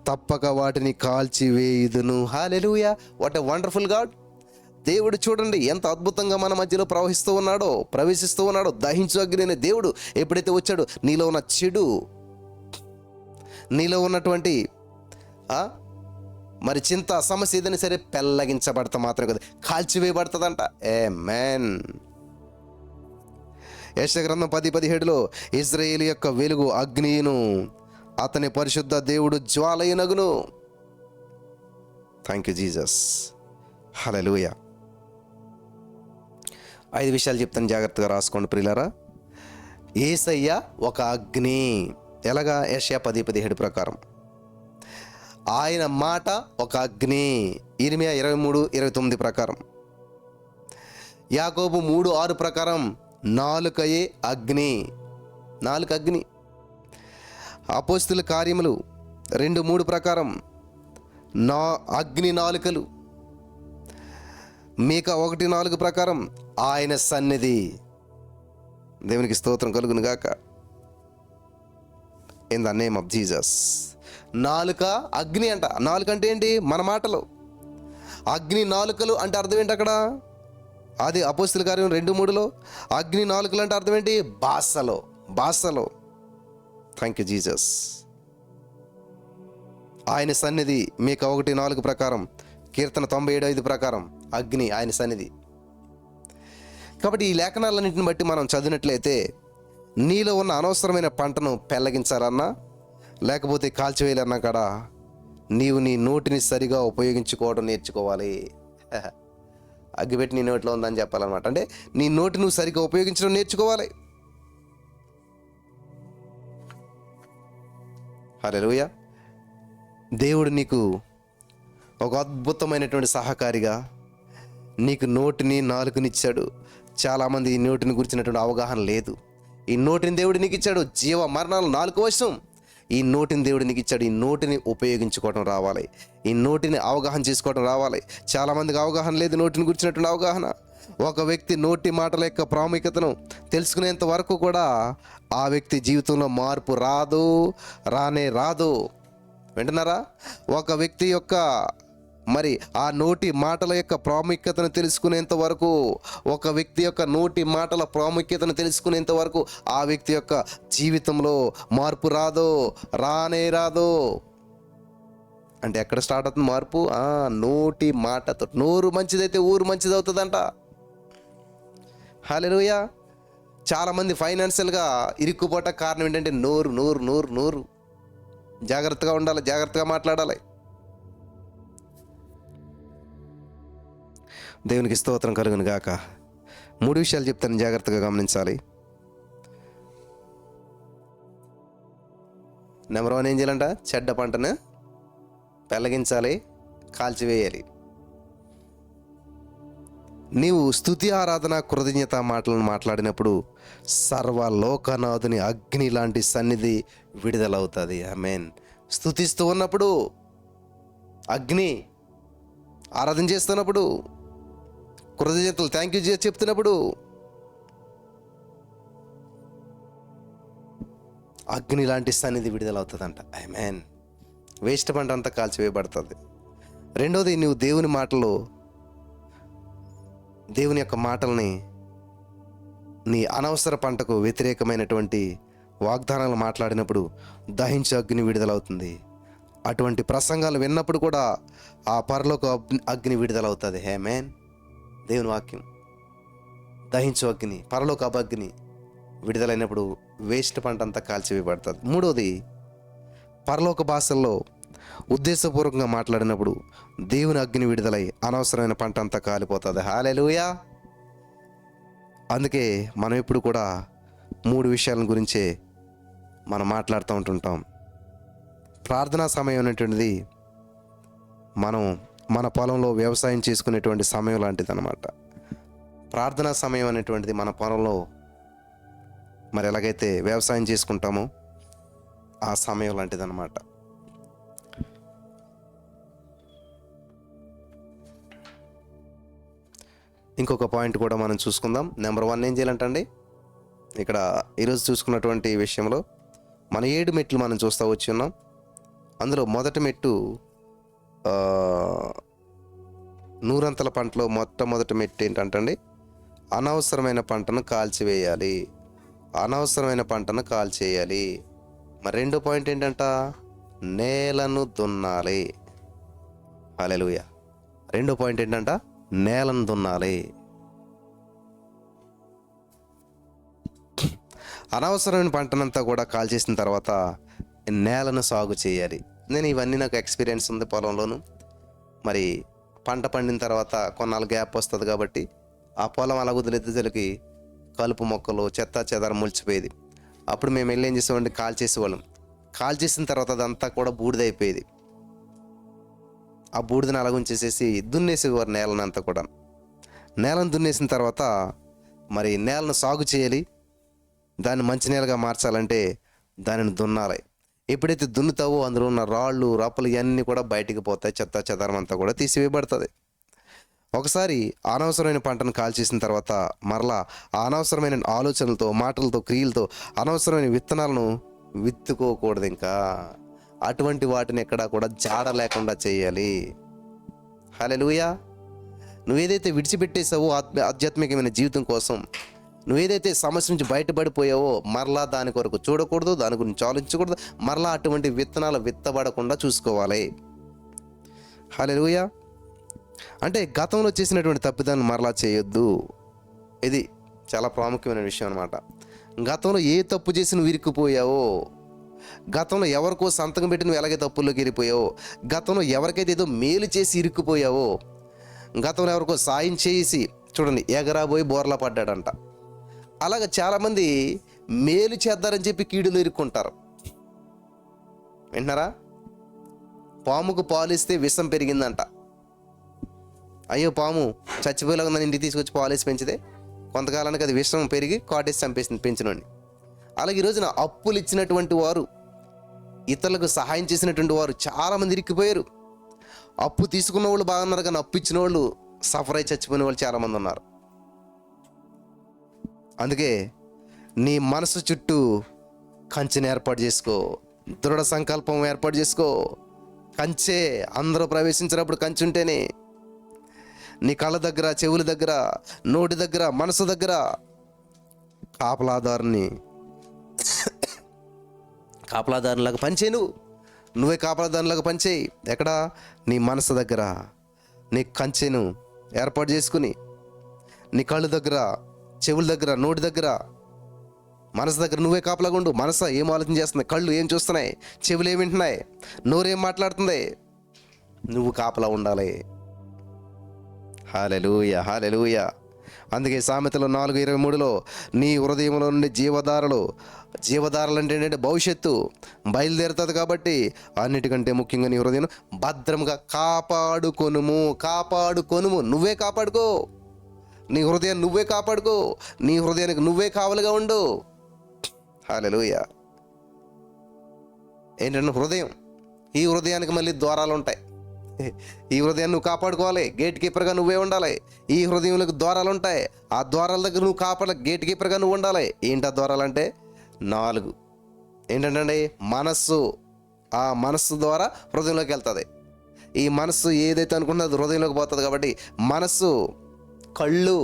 తప్పక వాటిని కాల్చివేయుదును. హల్లెలూయా! What a wonderful God. దేవుడు చూడండి ఎంత అద్భుతంగా మన మధ్యలో ప్రవేశిస్తూ ఉన్నాడో. దహించు అగ్ని అనే దేవుడు ఎప్పుడైతే వచ్చాడో, నీలో ఉన్న చెడు, నీలో ఉన్నటువంటి మరి చింత సమస్య ఏదైనా సరే పెళ్ళగించబడతా మాత్రం కదా, కాల్చివేయబడుతుందంట. ఆమేన్. యెషయా గ్రంథం 10:17 ఇశ్రాయేలు యొక్క వెలుగు అగ్నియును, అతని పరిశుద్ధ దేవుడు జ్వాలయునగును. Thank you Jesus. హల్లెలూయా. 5 విషయాలు చెప్తాను, జాగ్రత్తగా రాసుకోండి ప్రియులారా. యేసయ్య ఒక అగ్ని. ఎలాగా? యెషయా 10:17 ప్రకారం. ఆయన మాట ఒక అగ్ని. ఇర్మియా 23:29 ప్రకారం. యాకోబు 3:6 ప్రకారం నాలుకయే అగ్ని. నాలుక అగ్ని. అపోస్తుల కార్యములు 2:3 ప్రకారం అగ్ని నాలుకలు. మీకా 1:4 ప్రకారం ఆయన సన్నిధి. దేవునికి స్తోత్రం కలుగును గాక. In the name of Jesus. నాలుక అగ్ని అంట. నాలుక అంటే ఏంటి? మన మాటలు. అగ్ని నాలుకలు అంటే అర్థం ఏంటి అక్కడ? అది అపోస్తుల కార్యం 2:3 అగ్ని నాలుకలు అంటే అర్థం ఏంటి? భాషలో. Thank you Jesus. ఆయన సన్నిధి మీకా 1:4 ప్రకారం, కీర్తన 97:5 ప్రకారం అగ్ని ఆయన సన్నిధి. కాబట్టి ఈ లేఖనాలన్నింటిని బట్టి మనం చదివినట్లయితే, నీలో ఉన్న అనవసరమైన పంటను పెళ్ళగించాలన్నా లేకపోతే కాల్చివేయాలన్నా కూడా నీవు నీ నోటిని సరిగా ఉపయోగించుకోవడం నేర్చుకోవాలి. అగ్గిపెట్టి నీ నోట్లో ఉందని చెప్పాలన్నమాట. అంటే నీ నోటి నువ్వు సరిగా ఉపయోగించడం నేర్చుకోవాలి. హల్లెలూయా. దేవుడు నీకు ఒక అద్భుతమైనటువంటి సహకారిగా నీకు నోటిని నాలుకనిచ్చాడు. చాలామంది ఈ నోటిని గురించినటువంటి అవగాహన లేదు. ఈ నోటిని దేవుడు నీకు ఇచ్చాడు. జీవ మరణాలు 4 వశం. ఈ నోటిని దేవుడు నీకు ఇచ్చాడు. ఈ నోటిని ఉపయోగించుకోవడం రావాలి. ఈ నోటిని అవగాహన చేసుకోవడం రావాలి. చాలామందికి అవగాహన లేదు, నోటిని గురించినటువంటి అవగాహన. ఒక వ్యక్తి నోటి మాటల యొక్క ప్రాముఖ్యతను తెలుసుకునేంత వరకు కూడా ఆ వ్యక్తి జీవితంలో మార్పు రాదు. వింటున్నారా? ఒక వ్యక్తి యొక్క మరి ఆ నోటి మాటల యొక్క ప్రాముఖ్యతను తెలుసుకునేంత వరకు, ఒక వ్యక్తి యొక్క నోటి మాటల ప్రాముఖ్యతను తెలుసుకునేంత వరకు ఆ వ్యక్తి యొక్క జీవితంలో మార్పు రాదు. అంటే ఎక్కడ స్టార్ట్ అవుతుంది మార్పు? నోటి మాటతో. నోరు మంచిదైతే ఊరు మంచిది అవుతుందంట. హల్లెలూయా. చాలామంది ఫైనాన్షియల్గా ఇరుక్కుపోట కారణం ఏంటంటే నోరు. జాగ్రత్తగా ఉండాలి, జాగ్రత్తగా మాట్లాడాలి. దేవునికి స్తోత్రం కలుగును గాక. 3 విషయాలు చెప్తాను, జాగ్రత్తగా గమనించాలి. నెంబర్ 1 ఏం చేయాలంట? చెడ్డ పంటను పెళ్ళగించాలి, కాల్చివేయాలి. నీవు స్తుతి, ఆరాధన, కృతజ్ఞత మాటలను మాట్లాడినప్పుడు సర్వలోకనాథుని అగ్ని లాంటి సన్నిధి విడుదలవుతుంది. ఆమేన్. స్తుతిస్తూ ఉన్నప్పుడు అగ్ని, ఆరాధన చేస్తున్నప్పుడు, కృతజ్ఞతలు థ్యాంక్ యూ చెప్తున్నప్పుడు అగ్ని లాంటి సన్నిధి విడుదలవుతుందంట. ఆమేన్. వేస్ట్ పంట అంతా కాల్చివేయబడుతుంది. రెండోది, నువ్వు దేవుని యొక్క మాటల్ని నీ అనవసర పంటకు వ్యతిరేకమైనటువంటి వాగ్దానాలు మాట్లాడినప్పుడు దహించు అగ్ని విడుదలవుతుంది. అటువంటి ప్రసంగాలు విన్నప్పుడు కూడా ఆ పరలోక అగ్ని విడుదలవుతుంది. ఆమేన్. దేవుని వాక్యం. దహించు అగ్ని, పరలోక అగ్ని విడుదలైనప్పుడు వేస్ట్ పంట అంతా కాల్చివేయబడుతుంది. మూడోది, పరలోక భాషల్లో ఉద్దేశపూర్వకంగా మాట్లాడినప్పుడు దేవుని అగ్ని విడుదలై అనవసరమైన పంట అంతా కాలిపోతుంది. హల్లెలూయా. అందుకే మనం ఎప్పుడు కూడా 3 విషయాల గురించే మనం మాట్లాడుతూ ఉంటుంటాం. ప్రార్థనా సమయం అనేటువంటిది మనం మన పొలంలో వ్యవసాయం చేసుకునేటువంటి సమయం లాంటిది అన్నమాట. ప్రార్థనా సమయం అనేటువంటిది మన పొలంలో మరి ఎలాగైతే వ్యవసాయం చేసుకుంటామో ఆ సమయం లాంటిది అన్నమాట. ఇంకొక పాయింట్ కూడా మనం చూసుకుందాం. నెంబర్ 1 ఏం చేయాలంటండి, ఇక్కడ ఈరోజు చూసుకున్నటువంటి విషయంలో మన 7 మెట్లు మనం చూస్తూ వచ్చి ఉన్నాం. అందులో మొదటి మెట్టు నూరంతల పంటలో మొట్టమొదటి మెట్టు ఏంటంటండి, అనవసరమైన పంటను కాల్చివేయాలి. అనవసరమైన పంటను కాల్చేయాలి. మరి రెండో పాయింట్ ఏంటంట, నేలను దున్నాలి. హల్లెలూయా. రెండో పాయింట్ ఏంటంట, నేలను దున్నాలి. అనవసరమైన పంటనంతా కూడా కాల్చేసిన తర్వాత నేలను సాగు చేయాలి. ఇవన్నీ నాకు ఎక్స్పీరియన్స్ ఉంది పొలంలోను. మరి పంట పండిన తర్వాత కొన్నాళ్ళు గ్యాప్ వస్తుంది కాబట్టి ఆ పొలం అలా వదిలేద్దలకి కలుపు మొక్కలు చెత్త చెదారం మొలిచిపోయేది. అప్పుడు మేము వెళ్ళి ఏం చేసామంటే కాల్చేసేవాళ్ళం. కాల్చేసిన తర్వాత అదంతా కూడా బూడిదైపోయేది. ఆ బూడిదని అలా ఉంచేసేసి దున్నేసేవారు నేలను అంతా కూడా. నేలను దున్నేసిన తర్వాత మరి నేలను సాగు చేయాలి. దాన్ని మంచి నేలగా మార్చాలంటే దానిని దున్నాలి. ఎప్పుడైతే దున్నుతావో అందులో ఉన్న రాళ్ళు రప్పలు ఇవన్నీ కూడా బయటికి పోతాయి. చెత్త చెదారం అంతా కూడా తీసివేయబడుతుంది. ఒకసారి అనవసరమైన పంటను కాల్చేసిన తర్వాత మరలా అనవసరమైన ఆలోచనలతో, మాటలతో, క్రియలతో అనవసరమైన విత్తనాలను విత్తుకోకూడదు. ఇంకా అటువంటి వాటిని ఎక్కడా కూడా జాడ లేకుండా చేయాలి. హల్లెలూయా. నువ్వేదైతే విడిచిపెట్టేసావో ఆధ్యాత్మికమైన జీవితం కోసం, నువ్వేదైతే సమస్య నుంచి బయటపడిపోయావో మరలా దాని కొరకు చూడకూడదు, దాని గురించి ఆలోచించకూడదు. మరలా అటువంటి విత్తనాలు విత్తబడకుండా చూసుకోవాలి. హల్లెలూయా. అంటే గతంలో చేసినటువంటి తప్పిదాన్ని మరలా చేయొద్దు. ఇది చాలా ప్రాముఖ్యమైన విషయం అన్నమాట. గతంలో ఏ తప్పు చేసి నువ్వు ఇరుక్కుపోయావో, గతంలో ఎవరికో సంతకం పెట్టి నువ్వు ఎలాగే తప్పుల్లోకి వెళ్ళిపోయావో, గతంలో ఎవరికైతే ఏదో మేలు చేసి ఇరుక్కుపోయావో, గతంలో ఎవరికో సాయం చేసి చూడండి ఎగరాబోయి బోర్లా పడ్డాడంట. అలాగ చాలామంది మేలు చేద్దారని చెప్పి కీడులో ఇరుక్కుంటారు. వింటున్నారా? పాముకు పాలిస్తే విషం పెరిగిందంట. అయ్యో పాము చచ్చిపోయేలాగా ఉందని ఇంటికి తీసుకొచ్చి పాలేసి పెంచితే కొంతకాలానికి అది విషం పెరిగి కాటేసి చంపేసింది పెంచినోడిని. అలాగే ఈరోజున అప్పులు ఇచ్చినటువంటి వారు, ఇతరులకు సహాయం చేసినటువంటి వారు చాలామంది ఇరిక్కిపోయారు. అప్పు తీసుకున్న వాళ్ళు బాగున్నారు, కానీ అప్పు ఇచ్చిన వాళ్ళు సఫర్ అయి చచ్చిపోయిన వాళ్ళు చాలామంది ఉన్నారు. అందుకే నీ మనసు చుట్టూ కంచెని ఏర్పాటు చేసుకో, దృఢ సంకల్పం ఏర్పాటు చేసుకో. కంచె అందరూ ప్రవేశించినప్పుడు కంచె ఉంటేనే నీ కళ్ళ దగ్గర, చెవుల దగ్గర, నోటి దగ్గర, మనసు దగ్గర కాపలాదారులాగా పనిచేయి. నువ్వే కాపలాదారులాగా పనిచేయి. ఎక్కడ? నీ మనసు దగ్గర నీ కంచెను ఏర్పాటు చేసుకుని, నీ కళ్ళు దగ్గర, చెవుల దగ్గర, నోటి దగ్గర, మనసు దగ్గర నువ్వే కాపలాగా ఉండు. మనసు ఏం ఆలోచన చేస్తున్నాయి, కళ్ళు ఏం చూస్తున్నాయి, చెవులు ఏం వింటున్నాయి, నోరేం మాట్లాడుతుంది, నువ్వు కాపలా ఉండాలి. హల్లెలూయా, హల్లెలూయా. అందుకే సామెతలు 4:23లో నీ హృదయంలో నుండి జీవధారలు అంటే ఏంటంటే భవిష్యత్తు బయలుదేరుతుంది. కాబట్టి అన్నిటికంటే ముఖ్యంగా నీ హృదయం భద్రంగా కాపాడుకొనుము. నువ్వే కాపాడుకో. నీ హృదయాన్ని నువ్వే కాపాడుకో. నీ హృదయానికి నువ్వే కావలిగా ఉండు. హల్లెలూయా. ఏంటంటే హృదయం, ఈ హృదయానికి మళ్ళీ ద్వారాలు ఉంటాయి. ఈ హృదయాన్ని నువ్వు కాపాడుకోవాలి. గేట్ కీపర్గా నువ్వే ఉండాలి. ఈ హృదయంలోకి ద్వారాలు ఉంటాయి. ఆ ద్వారాల దగ్గర నువ్వు కాపాడాలి. గేట్ కీపర్గా నువ్వు ఉండాలి. ఏంటి ఆ ద్వారాలు అంటే 4 ఏంటంటే మనస్సు. ఆ మనస్సు ద్వారా హృదయంలోకి వెళ్తుంది. ఈ మనస్సు ఏదైతే అనుకుంటుందో అది హృదయంలోకి పోతుంది. కాబట్టి మనస్సు, కళ్ళు,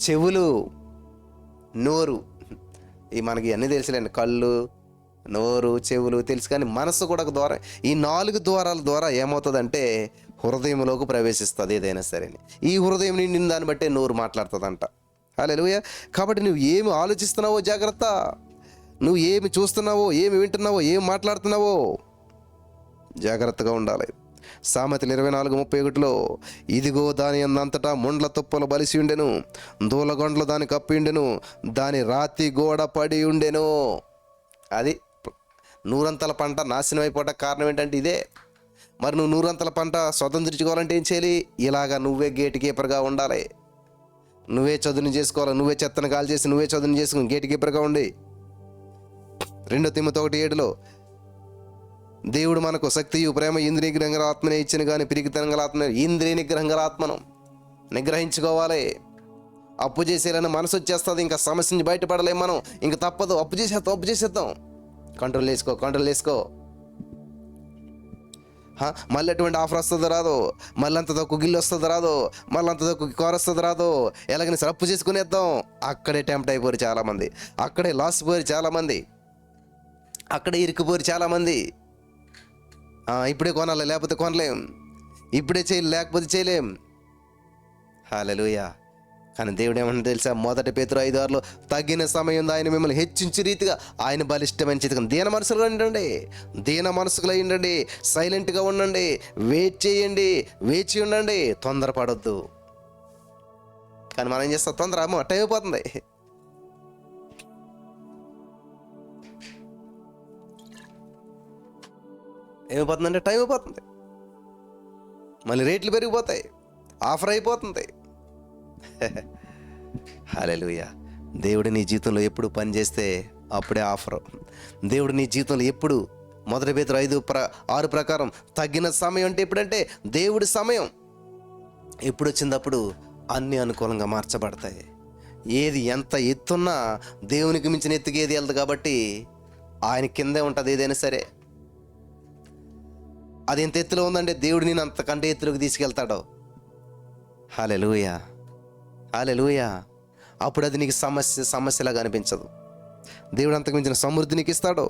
చెవులు, నోరు, ఈ మనకి అన్నీ తెలుసులేండి. కళ్ళు, నోరు, చెవులు తెలుసు, కానీ మనస్సు కూడా ఒక ద్వారం. ఈ 4 ద్వారాల ద్వారా ఏమవుతుందంటే హృదయంలోకి ప్రవేశిస్తుంది ఏదైనా సరే. ఈ హృదయం నిండిన దాన్ని బట్టే నోరు మాట్లాడుతుందంట. హల్లెలూయా. కాబట్టి నువ్వు ఏమి ఆలోచిస్తున్నావో జాగ్రత్త. నువ్వు ఏమి చూస్తున్నావో, ఏమి వింటున్నావో, ఏమి మాట్లాడుతున్నావో జాగ్రత్తగా ఉండాలి. సామెతలు 24:31లో ఇదిగో దాని అంతటా ముండ్ల తుప్పలు బలిసి ఉండెను, దూలగొండ్లు దాని కప్పి ఉండెను, దాని రాతి గోడ పడి ఉండెను. అది నూరంతల పంట నాశనం అయిపోవడానికి కారణం ఏంటంటే ఇదే. మరి నువ్వు నూరంతల పంట స్వతంత్రించుకోవాలంటే ఏం చేయాలి? ఇలాగా నువ్వే గేట్ కీపర్గా ఉండాలి. నువ్వే చదువుని చేసుకోవాలి. నువ్వే చెత్తను కాల్ చేసి నువ్వే చదువుని చేసుకుని గేట్ కీపర్గా ఉండి. 2 తిమోతి 1:7లో దేవుడు మనకు శక్తియు ప్రేమ ఇంద్రియ నిగ్రహం గల ఆత్మనే ఇచ్చిన కానీ పిరికితనం గల ఆత్మ ఇంద్రియ నిగ్రహం గల ఆత్మను. నిగ్రహించుకోవాలి. అప్పు చేసేయాలని మనసు వచ్చేస్తుంది, ఇంకా సమస్య నుంచి బయటపడలేం మనం. ఇంకా తప్పదు, అప్పు చేసేద్దాం. కంట్రోల్ చేసుకో. మళ్ళీ ఎటువంటి ఆఫర్ వస్తుందో రాదో, మళ్ళీ అంత తక్కువ గిల్లు వస్తుందో రాదో, మళ్ళీ అంత తక్కువ కార్ వస్తుందో రాదో, ఎలాగైనా సరే అప్పు చేసుకునేద్దాం. అక్కడే టెంప్ట్ అయిపోరు చాలామంది, అక్కడే లాస్ పోయారు చాలామంది, అక్కడే ఇరుక్కుపోయారు చాలామంది. ఇప్పుడే కొనాలి లేకపోతే కొనలేం, ఇప్పుడే చేయాలి లేకపోతే చేయలేం. హల్లెలూయా. కానీ దేవుడు ఏమన్నా తెలుసా? 1 పేతురు 5:6 తగిన సమయం ఆయన మిమ్మల్ని హెచ్చించే రీతిగా ఆయన బలిష్టమైన చేతికి దీన మనసులో ఉండండి, సైలెంట్గా ఉండండి, వేచి ఉండండి, తొందరపడొద్దు. కానీ మనం ఏం చేస్తాం? తొందర టైం అయిపోతుంది. ఏమైపోతుందంటే టైం అయిపోతుంది, మళ్ళీ రేట్లు పెరిగిపోతాయి, ఆఫర్ అయిపోతుంది. హల్లెలూయా. దేవుడు నీ జీవితంలో ఎప్పుడు పని చేస్తే అప్పుడే ఆఫర్. దేవుడు నీ జీవితంలో ఎప్పుడు 1 పేతురు 5:6 ప్రకారం తగిన సమయం అంటే ఎప్పుడంటే దేవుడి సమయం ఎప్పుడు వచ్చినప్పుడు అన్నీ అనుకూలంగా మార్చబడతాయి. ఏది ఎంత ఎత్తున్నా దేవునికి మించిన ఎత్తుకి ఏది వెళ్దు కాబట్టి ఆయన కిందే ఉంటుంది. ఏదైనా సరే అది ఎంత ఎత్తులో ఉందంటే దేవుడు నేను అంతకంటే ఎత్తులోకి తీసుకెళ్తాడు. హల్లెలూయా. అప్పుడు అది నీకు సమస్యలాగా అనిపించదు. దేవుడు అంతకు మించిన సమృద్ధి నీకు ఇస్తాడు.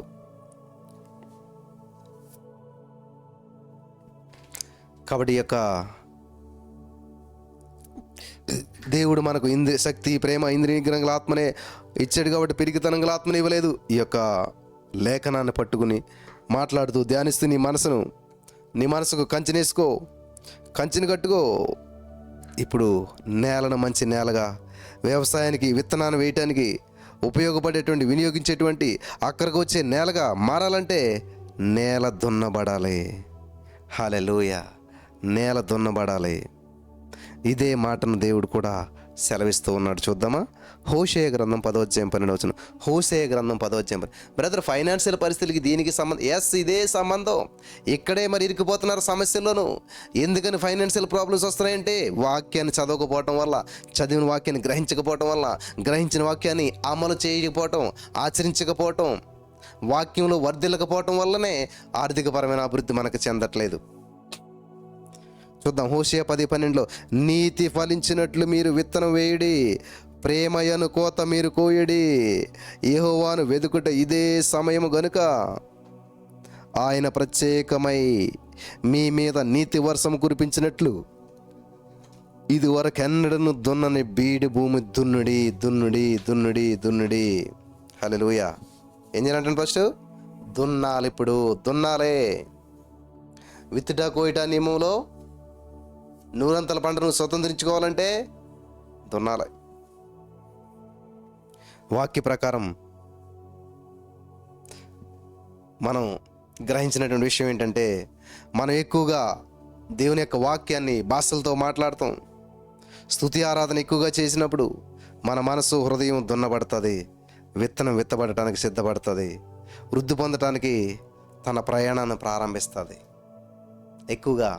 కాబట్టి యొక్క దేవుడు మనకు శక్తి, ప్రేమ, ఇంద్రియ నిగ్రహం ఆత్మనే ఇచ్చాడు కాబట్టి పిరికితనం గల ఆత్మని ఇవ్వలేదు. ఈ యొక్క లేఖనాన్ని పట్టుకుని మాట్లాడుతూ ధ్యానిస్తూ నీ మనసుకు కంచెని కట్టుకో. ఇప్పుడు నేలను మంచి నేలగా, వ్యవసాయానికి విత్తనాన్ని వేయటానికి ఉపయోగపడేటువంటి, వినియోగించేటువంటి, అక్కడికి వచ్చే నేలగా మారాలంటే నేల దున్నబడాలి. హల్లెలూయా. నేల దున్నబడాలి. ఇదే మాటను దేవుడు కూడా సెలవిస్తూ ఉన్నాడు. చూద్దామా? హోషేయ గ్రంథం 10:12. హోషేయ గ్రంథం 10:10. బ్రదర్, ఫైనాన్షియల్ పరిస్థితులకి దీనికి సంబంధం? ఇదే సంబంధం. ఇక్కడే మరి ఇరుక్కుపోతున్నారు సమస్యల్లోనూ. ఎందుకని ఫైనాన్షియల్ ప్రాబ్లమ్స్ వస్తున్నాయంటే వాక్యాన్ని చదవకపోవటం వల్ల, చదివిన వాక్యాన్ని గ్రహించకపోవటం వల్ల, గ్రహించిన వాక్యాన్ని అమలు చేయకపోవటం, ఆచరించకపోవటం, వాక్యంలో వర్ధిల్లకపోవటం వల్లనే ఆర్థికపరమైన అభివృద్ధి మనకు చెందట్లేదు. చూద్దాం. హోషేయ 10:12. నీతి ఫలించినట్లు మీరు విత్తనం వేయుడి, ప్రేమయను కోత మీరు కోయడి, యెహోవాను వెదుకుట ఇదే సమయము గనుక ఆయన ప్రత్యేకమై మీ మీద నీతి వర్షం కురిపించినట్లు ఇది వరకెన్నడను దున్నని బీడి భూమి దున్నుడి. హల్లెలూయా. ఏం చేయాలంటే ఫస్ట్ దున్నాలి. ఇప్పుడు దున్నాలే. విత్తుట కోయట నియమంలో నూరంతల పంటను స్వతంత్రించుకోవాలంటే దున్నాలి. వాక్య ప్రకారం మనం గ్రహించినటువంటి విషయం ఏంటంటే, మనం ఎక్కువగా దేవుని యొక్క వాక్యాన్ని భాషలతో మాట్లాడతాం. స్తుతి ఆరాధన ఎక్కువగా చేసినప్పుడు మన మనసు, హృదయం దున్నబడుతుంది. విత్తనం విత్తబడటానికి సిద్ధపడుతుంది. వృద్ధి పొందటానికి తన ప్రయాణాన్ని ప్రారంభిస్తుంది. ఎక్కువగా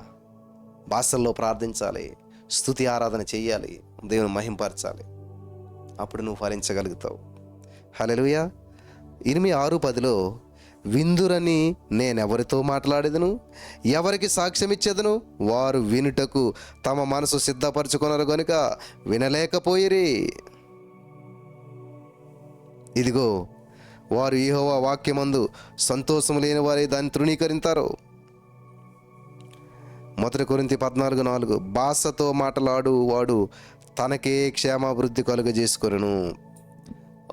భాషల్లో ప్రార్థించాలి, స్తుతి ఆరాధన చెయ్యాలి, దేవుని మహింపరచాలి. అప్పుడు నువ్వు ఫలించగలుగుతావు. హల్లెలూయా. ఇర్మియా 6:10. విందురని నేనెవరితో మాట్లాడేదను, ఎవరికి సాక్ష్యం ఇచ్చేదను, వారు వినుటకు తమ మనసు సిద్ధపరచుకొనరు గనుక వినలేకపోయిరి. ఇదిగో, వారు యెహోవా వాక్యమందు సంతోషము లేని వారే దాన్ని తృణీకరింతారు. 1 కొరింథీ 14:4. భాషతో మాట్లాడు వాడు తనకే క్షేమాభివృద్ధి కలుగజేసుకొనును.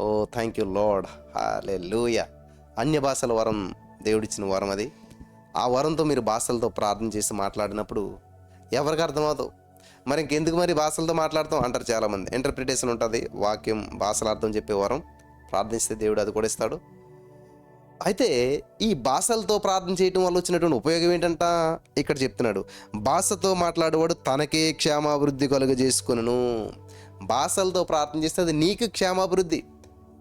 ఓ థ్యాంక్ యూ లార్డ్. హల్లెలూయా. అన్య భాషల వరం దేవుడిచ్చిన వరం అది. ఆ వరంతో మీరు భాషలతో ప్రార్థన చేసి మాట్లాడినప్పుడు ఎవరికి అర్థమవుతావు? మరి ఇంకెందుకు మరి భాషలతో మాట్లాడతాం అంటారు చాలామంది. ఇంటర్ప్రిటేషన్ ఉంటుంది. వాక్యం భాషల అర్థం చెప్పే వరం ప్రార్థిస్తే దేవుడు అది కూడా ఇస్తాడు. అయితే ఈ భాషలతో ప్రార్థన చేయటం వల్ల వచ్చినటువంటి ఉపయోగం ఏంటంట ఇక్కడ చెప్తున్నాడు. భాషతో మాట్లాడేవాడు తనకే క్షేమాభివృద్ధి కలుగజేసుకొనును. భాషలతో ప్రార్థన చేస్తే అది నీకు క్షేమాభివృద్ధి.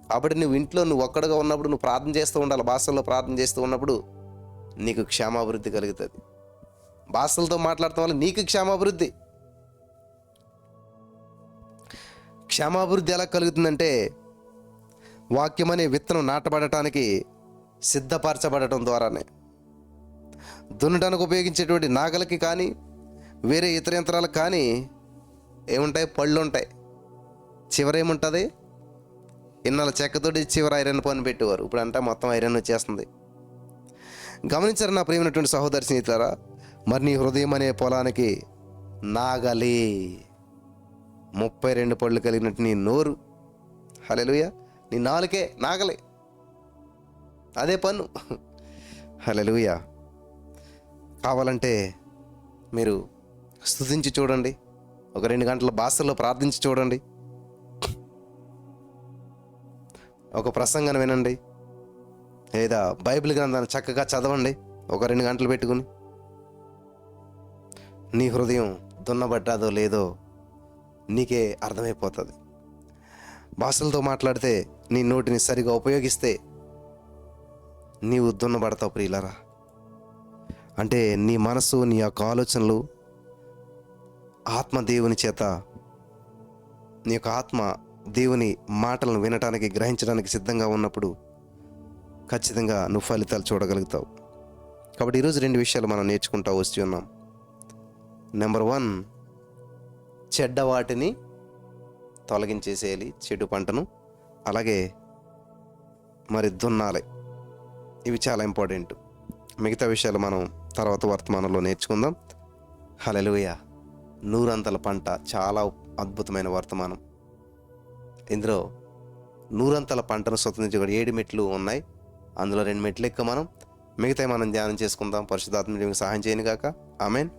కాబట్టి నువ్వు ఇంట్లో ఒక్కడుగా ఉన్నప్పుడు నువ్వు ప్రార్థన చేస్తూ ఉండాలి. భాషల్లో ప్రార్థన చేస్తూ ఉన్నప్పుడు నీకు క్షేమాభివృద్ధి కలుగుతుంది. భాషలతో మాట్లాడటం వల్ల నీకు క్షేమాభివృద్ధి. క్షేమాభివృద్ధి ఎలా కలుగుతుందంటే వాక్యం అనే విత్తనం నాటబడటానికి సిద్ధపరచబడటం ద్వారానే. దున్నడానికి ఉపయోగించేటువంటి నాగలికి కానీ వేరే ఇతర యంత్రాలకు కానీ ఏముంటాయి? పళ్ళు ఉంటాయి. చివరేముంటుంది? ఇన్నాళ్ళ చెక్కతోటి చివర ఐరన్ పని పెట్టేవారు. ఇప్పుడు అంటే మొత్తం ఐరన్ వచ్చేస్తుంది. గమనించారు నా ప్రియమైనటువంటి సహోదరి స్నేహితులారా? మరి నీ హృదయం అనే పొలానికి నాగలి, 32 పళ్ళు కలిగినట్టు నీ నోరు, హల్లెలూయా, నీ నాలుకే నాగలి, అదే పన్ను. హల్లెలూయా. కావాలంటే మీరు స్తుతించి చూడండి, ఒక 2 గంటల భాషల్లో ప్రార్థించి చూడండి, ఒక ప్రసంగాన్ని వినండి, లేదా బైబిల్ గ్రంథాన్ని చక్కగా చదవండి ఒక 2 గంటలు పెట్టుకుని. నీ హృదయం దున్నబడ్డాదో లేదో నీకే అర్థమైపోతుంది. భాషలతో మాట్లాడితే, నీ నోటిని సరిగా ఉపయోగిస్తే నీవు దున్నబడతావు ప్రియులారా. అంటే నీ మనసు, నీ యొక్క ఆలోచనలు ఆత్మ దేవుని చేత, నీ యొక్క ఆత్మ దేవుని మాటలను వినటానికి, గ్రహించడానికి సిద్ధంగా ఉన్నప్పుడు ఖచ్చితంగా నువ్వు ఫలితాలు చూడగలుగుతావు. కాబట్టి ఈరోజు 2 విషయాలు మనం నేర్చుకుంటూ వచ్చి ఉన్నాం. నెంబర్ 1, చెడ్డ వాటిని తొలగించేసేయాలి, చెడు పంటను. అలాగే మరి దున్నాలి. ఇవి చాలా ఇంపార్టెంట్. మిగతా విషయాలు మనం తర్వాత వర్తమానంలో నేర్చుకుందాం. హల్లెలూయా. 100 పంట చాలా అద్భుతమైన వర్తమానం. ఇందులో 100 పంటను స్వతంత్రించే 7 మెట్లు ఉన్నాయి. అందులో 2 మెట్లు ఎక్క మనం మిగతా మనం ధ్యానం చేసుకుందాం. పరిశుద్ధాత్మ సహాయం చేయను గాక. ఆమేన్.